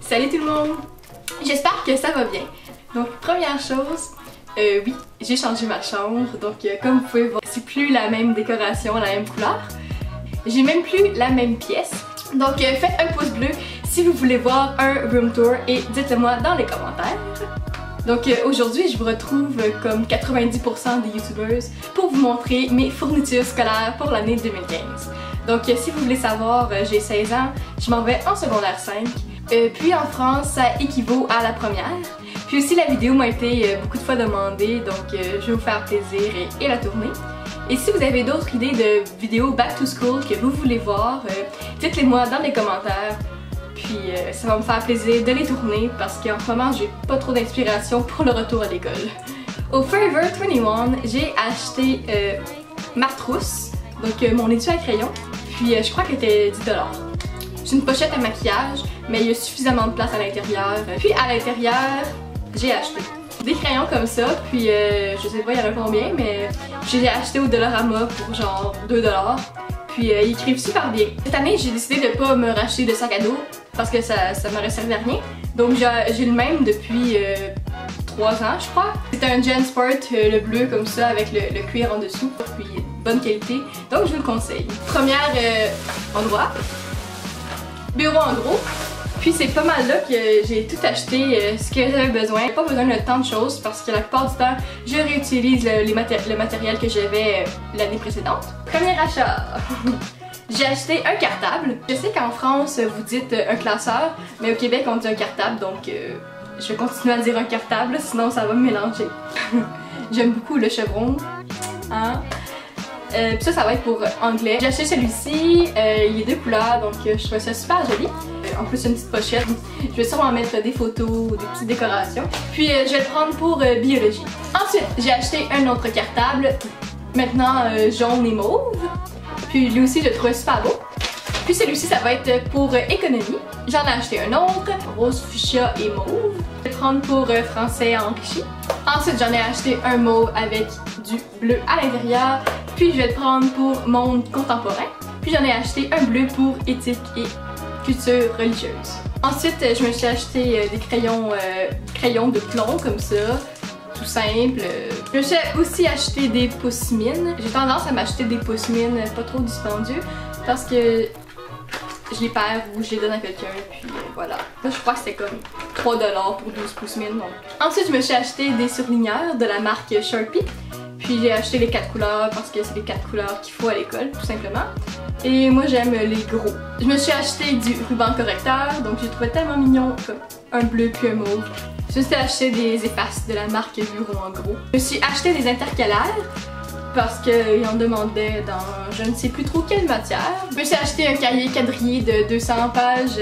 Salut tout le monde! J'espère que ça va bien. Donc première chose, oui, j'ai changé ma chambre. Donc comme vous pouvez voir, c'est plus la même décoration, la même couleur. J'ai même plus la même pièce. Donc faites un pouce bleu si vous voulez voir un room tour et dites-le moi dans les commentaires. Donc aujourd'hui, je vous retrouve comme 90% des youtubeurs pour vous montrer mes fournitures scolaires pour l'année 2015. Donc si vous voulez savoir, j'ai 16 ans, je m'en vais en secondaire 5. Puis en France, ça équivaut à la première. Puis aussi la vidéo m'a été beaucoup de fois demandée, donc je vais vous faire plaisir et la tourner. Et si vous avez d'autres idées de vidéos back to school que vous voulez voir, dites-les moi dans les commentaires. Puis ça va me faire plaisir de les tourner parce qu'en ce moment j'ai pas trop d'inspiration pour le retour à l'école. Au Forever 21, j'ai acheté ma trousse, donc mon étui à crayon, puis je crois qu'elle était 10$. C'est une pochette à maquillage, mais il y a suffisamment de place à l'intérieur. Puis à l'intérieur, j'ai acheté des crayons comme ça, puis je sais pas il y en a combien, mais je les ai achetés au Dollarama pour genre 2$. Puis ils écrivent super bien. Cette année, j'ai décidé de pas me racheter de sac à dos parce que ça m'aurait servi à rien. Donc j'ai le même depuis 3 ans, je crois. C'est un Gen Sport, le bleu comme ça, avec le cuir en dessous, puis bonne qualité. Donc je vous le conseille. Premier endroit, bureau en gros. Puis c'est pas mal là que j'ai tout acheté ce que j'avais besoin. J'ai pas besoin de tant de choses parce que la plupart du temps, je réutilise le matériel que j'avais l'année précédente. Premier achat! J'ai acheté un cartable. Je sais qu'en France, vous dites un classeur, mais au Québec, on dit un cartable, donc je vais continuer à dire un cartable, sinon ça va me mélanger. J'aime beaucoup le chevron. Hein? Puis ça va être pour anglais. J'ai acheté celui-ci, il est 2 couleurs, donc je trouve ça super joli. En plus, une petite pochette. Je vais sûrement mettre des photos ou des petites décorations. Puis je vais le prendre pour biologie. Ensuite, j'ai acheté un autre cartable, maintenant jaune et mauve. Puis lui aussi, je le trouve super beau. Puis celui-ci, ça va être pour économie. J'en ai acheté un autre, rose fuchsia et mauve. Je vais le prendre pour français enrichi. Ensuite, j'en ai acheté un mauve avec du bleu à l'intérieur. Puis je vais le prendre pour monde contemporain. Puis j'en ai acheté un bleu pour éthique et culture religieuse. Ensuite, je me suis acheté des crayons de plomb comme ça, tout simple. Je me suis aussi acheté des pousse-mines. J'ai tendance à m'acheter des pousse-mines pas trop dispendieux parce que je les perds ou je les donne à quelqu'un, puis voilà. Là, je crois que c'était comme 3$ pour 12 pousse-mines. Ensuite, je me suis acheté des surligneurs de la marque Sharpie. Puis j'ai acheté les 4 couleurs parce que c'est les 4 couleurs qu'il faut à l'école, tout simplement. Et moi j'aime les gros. Je me suis acheté du ruban correcteur, donc j'ai trouvé tellement mignon, comme un bleu puis un mauve. Je me suis acheté des épaces de la marque Bureau en gros. Je me suis acheté des intercalaires parce qu'ils en demandaient dans je ne sais plus trop quelle matière. Je me suis acheté un cahier quadrillé de 200 pages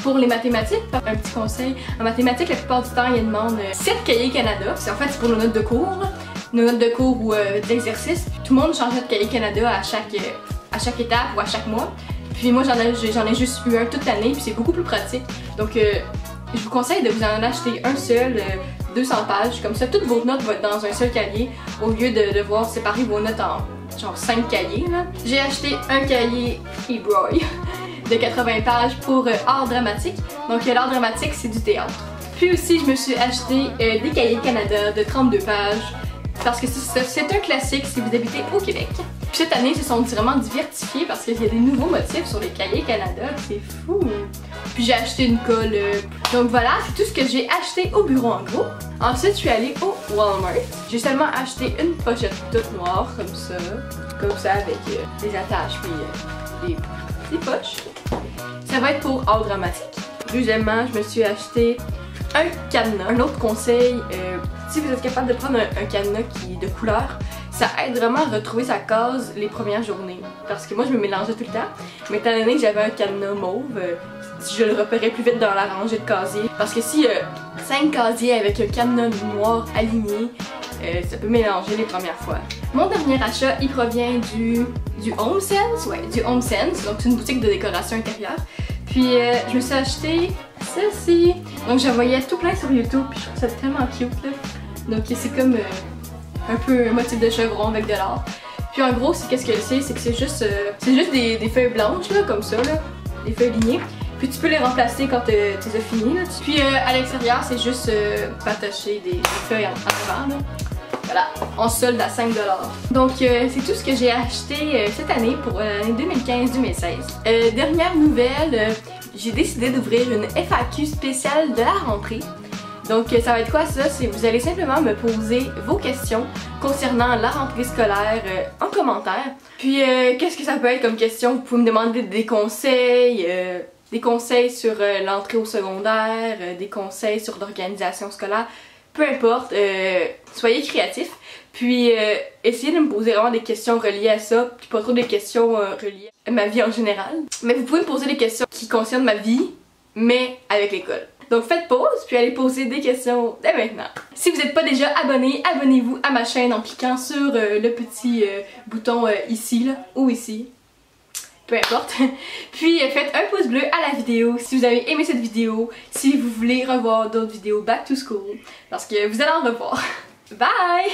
pour les mathématiques. Un petit conseil, en mathématiques la plupart du temps ils demandent 7 cahiers Canada. En fait c'est pour nos notes de cours. Nos notes de cours ou d'exercice. Tout le monde changeait de cahier Canada à chaque étape ou à chaque mois. Puis moi j'en ai juste eu un toute l'année puis c'est beaucoup plus pratique. Donc je vous conseille de vous en acheter un seul, 200 pages. Comme ça toutes vos notes vont être dans un seul cahier au lieu de devoir séparer vos notes en genre 5 cahiers. J'ai acheté un cahier Ebroy de 80 pages pour art dramatique. Donc l'art dramatique c'est du théâtre. Puis aussi je me suis acheté des cahiers Canada de 32 pages. Parce que c'est un classique si vous habitez au Québec. Puis cette année, ils se sont vraiment diversifiés parce qu'il y a des nouveaux motifs sur les cahiers Canada, c'est fou! Puis j'ai acheté une colle. Donc voilà, c'est tout ce que j'ai acheté au bureau en gros. Ensuite, je suis allée au Walmart. J'ai seulement acheté une pochette toute noire, comme ça avec des attaches puis des poches. Ça va être pour art dramatique. Deuxièmement, je me suis acheté un cadenas. Un autre conseil, si vous êtes capable de prendre un cadenas qui est de couleur, ça aide vraiment à retrouver sa case les premières journées. Parce que moi je me mélangeais tout le temps, mais étant donné que j'avais un cadenas mauve, je le repérais plus vite dans la rangée de casiers. Parce que si 5 casiers avec un cadenas noir aligné, ça peut mélanger les premières fois. Mon dernier achat, il provient du Home Sense, ouais, du Home Sense, donc c'est une boutique de décoration intérieure. Puis je me suis acheté celle-ci. Donc j'en voyais tout plein sur YouTube, puis je trouve ça tellement cute là. Donc c'est comme un peu un motif de chevron avec de l'or. Puis en gros, qu'est-ce que c'est que c'est juste des feuilles blanches là, comme ça là, des feuilles lignées. Puis tu peux les remplacer quand tu les as finis. Là. Puis à l'extérieur, c'est juste attacher des feuilles en avant. Là. Voilà, en solde à 5$. Donc c'est tout ce que j'ai acheté cette année pour l'année 2015-2016. Dernière nouvelle, j'ai décidé d'ouvrir une FAQ spéciale de la rentrée. Donc ça va être quoi ça? C'est vous allez simplement me poser vos questions concernant la rentrée scolaire en commentaire. Puis qu'est-ce que ça peut être comme question? Vous pouvez me demander des conseils sur l'entrée au secondaire, des conseils sur l'organisation scolaire, peu importe, soyez créatifs. Puis essayez de me poser vraiment des questions reliées à ça, puis pas trop des questions reliées à ma vie en général. Mais vous pouvez me poser des questions qui concernent ma vie, mais avec l'école. Donc faites pause, puis allez poser des questions dès maintenant. Si vous n'êtes pas déjà abonné, abonnez-vous à ma chaîne en cliquant sur le petit bouton ici, là, ou ici. Peu importe. Puis faites un pouce bleu à la vidéo si vous avez aimé cette vidéo, si vous voulez revoir d'autres vidéos back to school, parce que vous allez en revoir. Bye!